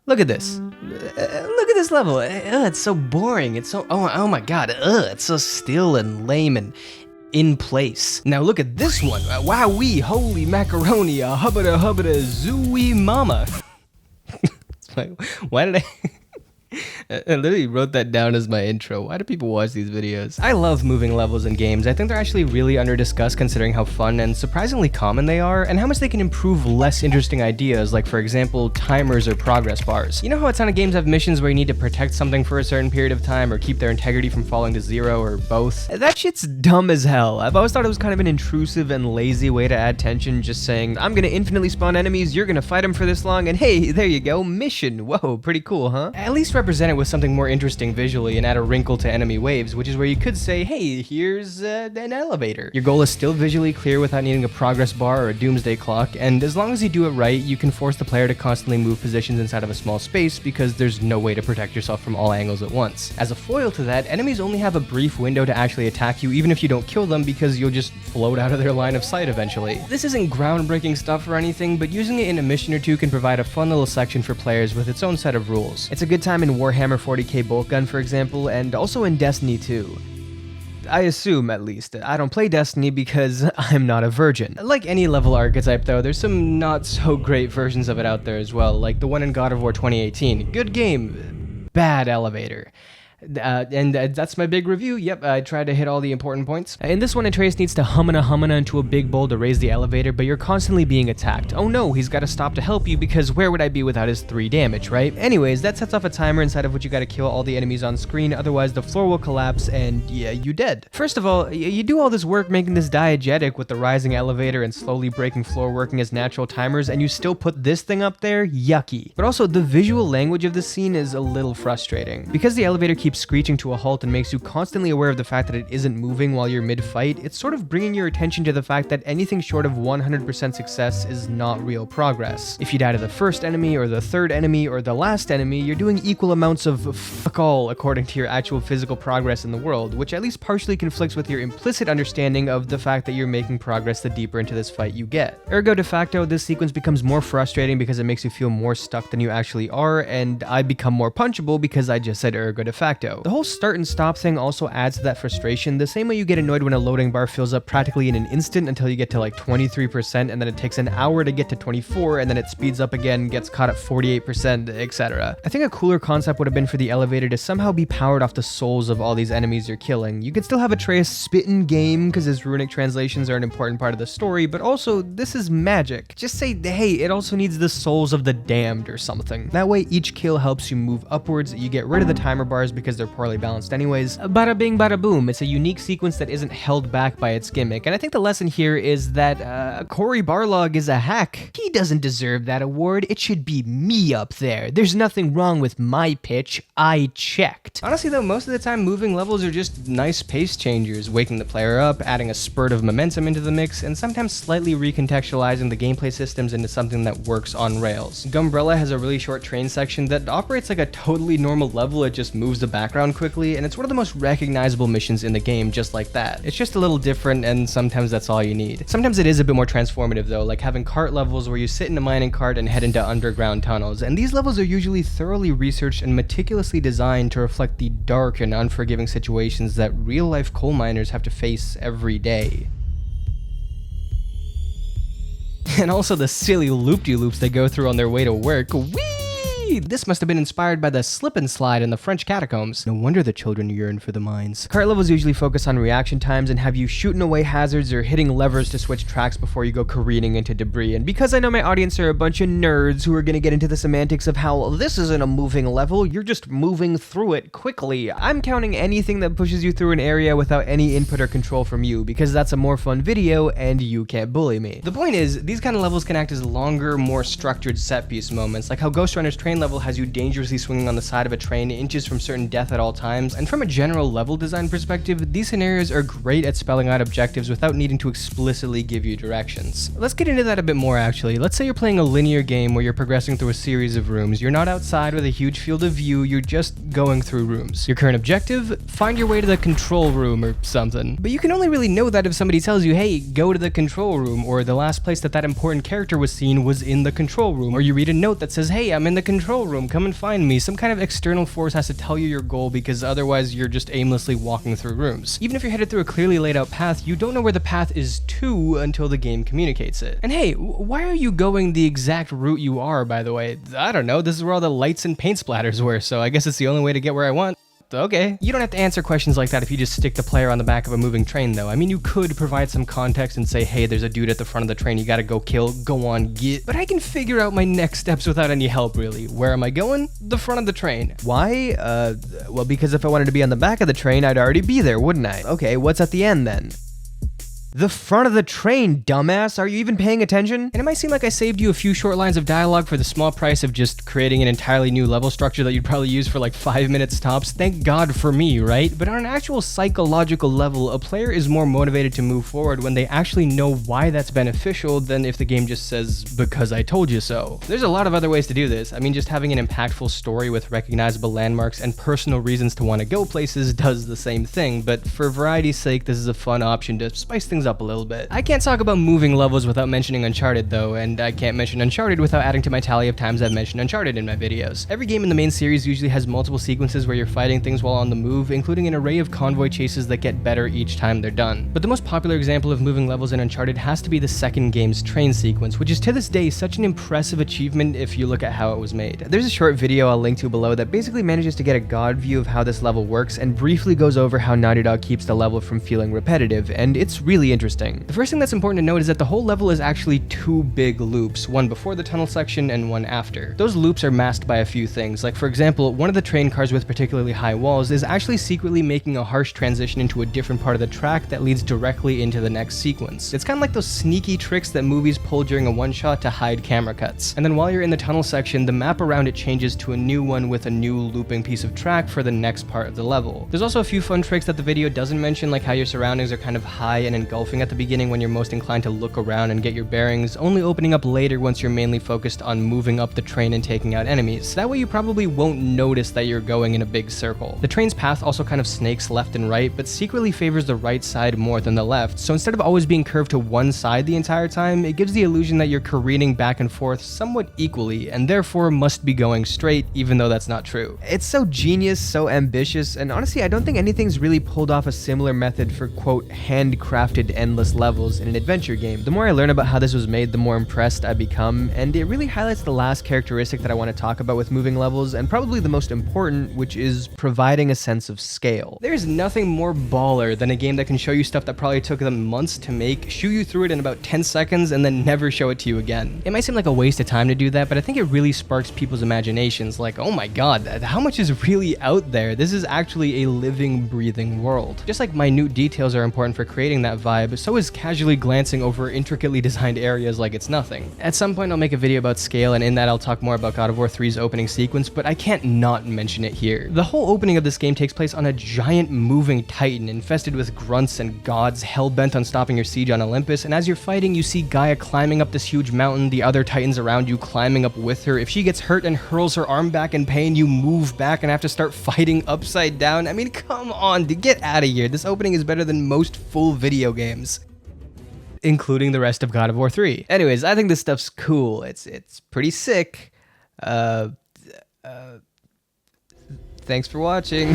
Look at this. Look at this level. It's so boring. It's so, oh my god. It's so still and lame and in place. Now look at this one. Wowee, holy macaroni, a hubbada hubbada zooey mama. Why did I literally wrote that down as my intro. Why do people watch these videos? I love moving levels in games. I think they're actually really under-discussed considering how fun and surprisingly common they are, and how much they can improve less interesting ideas, like for example, timers or progress bars. You know how a ton of games have missions where you need to protect something for a certain period of time or keep their integrity from falling to zero or both? That shit's dumb as hell. I've always thought it was kind of an intrusive and lazy way to add tension, just saying, I'm gonna infinitely spawn enemies, you're gonna fight them for this long, and hey, there you go, mission. Whoa, pretty cool, huh? At least represent it with something more interesting visually and add a wrinkle to enemy waves, which is where you could say, hey, here's an elevator. Your goal is still visually clear without needing a progress bar or a doomsday clock, and as long as you do it right, you can force the player to constantly move positions inside of a small space because there's no way to protect yourself from all angles at once. As a foil to that, enemies only have a brief window to actually attack you even if you don't kill them because you'll just float out of their line of sight eventually. This isn't groundbreaking stuff or anything, but using it in a mission or two can provide a fun little section for players with its own set of rules. It's a good time in Warhammer 40k bolt gun, for example, and also in Destiny 2. I assume, at least. I don't play Destiny because I'm not a virgin. Like any level archetype though, there's some not so great versions of it out there as well, like the one in God of War 2018. Good game, bad elevator. And that's my big review. Yep, I tried to hit all the important points. In this one, Atreus needs to humana into a big bowl to raise the elevator, but you're constantly being attacked. Oh no, he's got to stop to help you because where would I be without his 3 damage, right? Anyways, that sets off a timer inside of which you got to kill all the enemies on screen, otherwise the floor will collapse and yeah, you dead. First of all, you do all this work making this diegetic with the rising elevator and slowly breaking floor working as natural timers, and you still put this thing up there? Yucky. But also, the visual language of this scene is a little frustrating. Because the elevator keeps screeching to a halt and makes you constantly aware of the fact that it isn't moving while you're mid-fight, it's sort of bringing your attention to the fact that anything short of 100% success is not real progress. If you die to the first enemy or the third enemy or the last enemy, you're doing equal amounts of fuck all according to your actual physical progress in the world, which at least partially conflicts with your implicit understanding of the fact that you're making progress the deeper into this fight you get. Ergo de facto, this sequence becomes more frustrating because it makes you feel more stuck than you actually are, and I become more punchable because I just said ergo de facto. The whole start and stop thing also adds to that frustration, the same way you get annoyed when a loading bar fills up practically in an instant until you get to like 23%, and then it takes an hour to get to 24, and then it speeds up again, gets caught at 48%, etc. I think a cooler concept would have been for the elevator to somehow be powered off the souls of all these enemies you're killing. You could still have Atreus spit in game because his runic translations are an important part of the story, but also this is magic. Just say, hey, it also needs the souls of the damned or something. That way each kill helps you move upwards, you get rid of the timer bars because they're poorly balanced anyways. Bada bing bada boom, it's a unique sequence that isn't held back by its gimmick, and I think the lesson here is that Cory Barlog is a hack. He doesn't deserve that award, it should be me up there. There's nothing wrong with my pitch, I checked. Honestly though, most of the time moving levels are just nice pace changers, waking the player up, adding a spurt of momentum into the mix, and sometimes slightly recontextualizing the gameplay systems into something that works on rails. Gumbrella has a really short train section that operates like a totally normal level, it just moves the background quickly, and it's one of the most recognizable missions in the game just like that. It's just a little different, and sometimes that's all you need. Sometimes it is a bit more transformative though, like having cart levels where you sit in a mining cart and head into underground tunnels, and these levels are usually thoroughly researched and meticulously designed to reflect the dark and unforgiving situations that real-life coal miners have to face every day. And also the silly loop-de-loops they go through on their way to work. Whee! This must have been inspired by the slip and slide in the French catacombs. No wonder the children yearn for the mines. Cart levels usually focus on reaction times and have you shooting away hazards or hitting levers to switch tracks before you go careening into debris. And because I know my audience are a bunch of nerds who are gonna get into the semantics of how this isn't a moving level, you're just moving through it quickly, I'm counting anything that pushes you through an area without any input or control from you, because that's a more fun video and you can't bully me. The point is, these kind of levels can act as longer, more structured set piece moments, like how Ghost Runner's train level has you dangerously swinging on the side of a train inches from certain death at all times, and from a general level design perspective, these scenarios are great at spelling out objectives without needing to explicitly give you directions. Let's get into that a bit more actually. Let's say you're playing a linear game where you're progressing through a series of rooms. You're not outside with a huge field of view, you're just going through rooms. Your current objective? Find your way to the control room or something. But you can only really know that if somebody tells you, hey, go to the control room, or the last place that important character was seen was in the control room, or you read a note that says, hey, I'm in the control control room, come and find me. Some kind of external force has to tell you your goal because otherwise you're just aimlessly walking through rooms. Even if you're headed through a clearly laid out path, you don't know where the path is to until the game communicates it. And hey, why are you going the exact route you are, by the way? I don't know, this is where all the lights and paint splatters were, so I guess it's the only way to get where I want. Okay. You don't have to answer questions like that if you just stick the player on the back of a moving train, though. I mean, you could provide some context and say, hey, there's a dude at the front of the train you gotta go kill, go on, get. But I can figure out my next steps without any help, really. Where am I going? The front of the train. Why? Well, because if I wanted to be on the back of the train, I'd already be there, wouldn't I? Okay, what's at the end then? The front of the train, dumbass. Are you even paying attention? And it might seem like I saved you a few short lines of dialogue for the small price of just creating an entirely new level structure that you'd probably use for like 5 minutes tops. Thank God for me, right? But on an actual psychological level, a player is more motivated to move forward when they actually know why that's beneficial than if the game just says, because I told you so. There's a lot of other ways to do this. I mean, just having an impactful story with recognizable landmarks and personal reasons to want to go places does the same thing, but for variety's sake, this is a fun option to spice things up a little bit. I can't talk about moving levels without mentioning Uncharted though, and I can't mention Uncharted without adding to my tally of times I've mentioned Uncharted in my videos. Every game in the main series usually has multiple sequences where you're fighting things while on the move, including an array of convoy chases that get better each time they're done. But the most popular example of moving levels in Uncharted has to be the second game's train sequence, which is to this day such an impressive achievement if you look at how it was made. There's a short video I'll link to below that basically manages to get a god view of how this level works and briefly goes over how Naughty Dog keeps the level from feeling repetitive, and it's really interesting. The first thing that's important to note is that the whole level is actually two big loops, one before the tunnel section and one after. Those loops are masked by a few things, like for example, one of the train cars with particularly high walls is actually secretly making a harsh transition into a different part of the track that leads directly into the next sequence. It's kind of like those sneaky tricks that movies pull during a one-shot to hide camera cuts. And then while you're in the tunnel section, the map around it changes to a new one with a new looping piece of track for the next part of the level. There's also a few fun tricks that the video doesn't mention, like how your surroundings are kind of high and engulfing at the beginning when you're most inclined to look around and get your bearings, only opening up later once you're mainly focused on moving up the train and taking out enemies. That way you probably won't notice that you're going in a big circle. The train's path also kind of snakes left and right, but secretly favors the right side more than the left, so instead of always being curved to one side the entire time, it gives the illusion that you're careening back and forth somewhat equally, and therefore must be going straight, even though that's not true. It's so genius, so ambitious, and honestly, I don't think anything's really pulled off a similar method for, quote, handcrafted endless levels in an adventure game. The more I learn about how this was made, the more impressed I become, and it really highlights the last characteristic that I want to talk about with moving levels, and probably the most important, which is providing a sense of scale. There's nothing more baller than a game that can show you stuff that probably took them months to make, shoot you through it in about 10 seconds, and then never show it to you again. It might seem like a waste of time to do that, but I think it really sparks people's imaginations, like, oh my god, how much is really out there? This is actually a living, breathing world. Just like minute details are important for creating that vibe, so is casually glancing over intricately designed areas like it's nothing. At some point I'll make a video about scale, and in that I'll talk more about God of War 3's opening sequence, but I can't not mention it here. The whole opening of this game takes place on a giant moving titan infested with grunts and gods hell-bent on stopping your siege on Olympus, and as you're fighting you see Gaia climbing up this huge mountain, the other titans around you climbing up with her. If she gets hurt and hurls her arm back in pain, you move back and have to start fighting upside down. I mean, come on, dude, get out of here. This opening is better than most full video games, including the rest of God of War 3. Anyways, I think this stuff's cool. It's pretty sick. Thanks for watching.